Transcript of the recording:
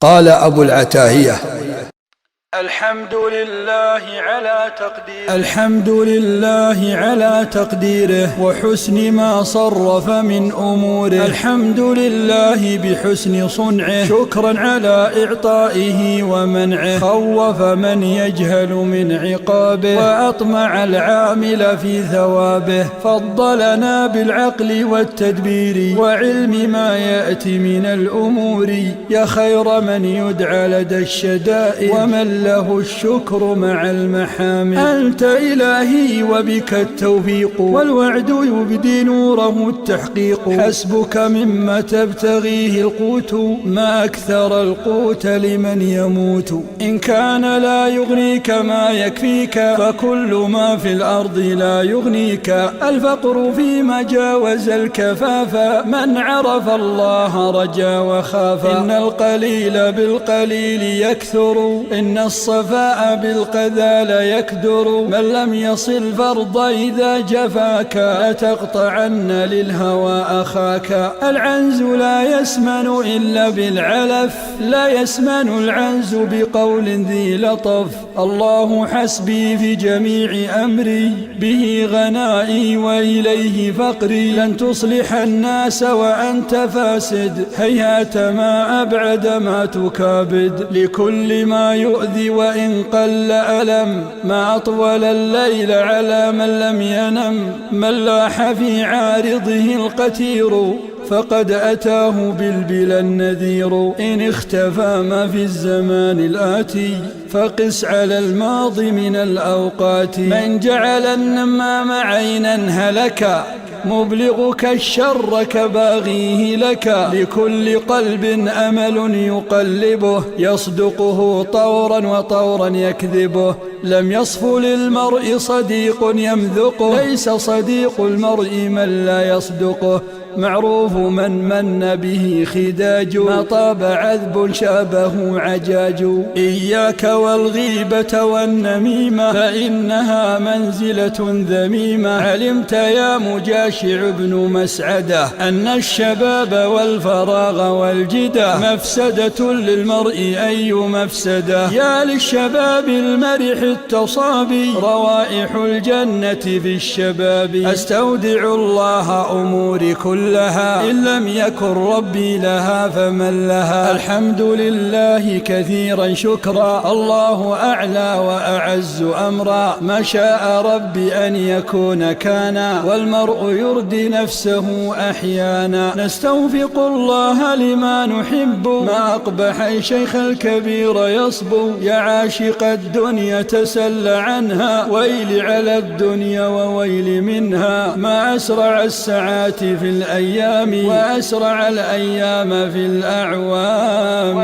قال أبو العتاهية: الحمد لله على تقديره وحسن ما صرف من أموره. الحمد لله بحسن صنعه، شكرا على إعطائه ومنعه. خوف من يجهل من عقابه وأطمع العامل في ثوابه. فضلنا بالعقل والتدبير وعلم ما يأتي من الأمور. يا خير من يدعى لدى الشدائد ومن له الشكر مع المحامد. أنت إلهي وبك التوفيق، والوعد يبدي نوره التحقيق. حسبك مما تبتغيه القوت، ما أكثر القوت لمن يموت. إن كان لا يغنيك ما يكفيك، فكل ما في الأرض لا يغنيك. الفقر فيما جاوز الكفاف، من عرف الله رجا وخاف. إن القليل بالقليل يكثر، إن الصفاء بالقذى لا يكدر. من لم يصل فرض إذا جفاك، لا تقطعن للهوى أخاك. العنز لا يسمن إلا بالعلف، لا يسمن العنز بقول ذي لطف. الله حسبي في جميع أمري، به غنائي وإليه فقري. لن تصلح الناس وأنت فاسد، هيهات ما أبعد ما تكابد. لكل ما يؤذي وإن قل ألم، ما أطول الليل على من لم ينم. من لاح في عارضه القتير، فقد أتاه بالبلى النذير. إن اختفى ما في الزمان الآتي، فقس على الماضي من الأوقات. من جعل النمام عينا هلكا، مبلغك الشر كباغيه لك. لكل قلب أمل يقلبه، يصدقه طورا وطورا يكذبه. لم يصف للمرء صديق يمذقه، ليس صديق المرء من لا يصدقه. معروف من به خداج، ما طاب عذب شابه عجاج. إياك والغيبة والنميمة، فإنها منزلة ذميمة. علمت يا مجاشع بن مسعدة، أن الشباب والفراغ والجدة مفسدة للمرء أي مفسدة. يا للشباب المرح التصابي، روائح الجنة في الشباب. أستودع الله أموري كلها، إن لم يكن ربي لها فمن لها. الحمد لله كثيرا شكرا، الله أعلى وأعز أمرا. ما شاء ربي أن يكون كان، والمرء يردي نفسه أحيانا. نستوفق الله لما نحب، ما أقبح الشيخ الكبير يصبو. يا عاشق الدنيا تسل عنها، ويل على الدنيا وويل منها. ما أسرع الساعات في الأيام، وأسرع الأيام في الأعوام.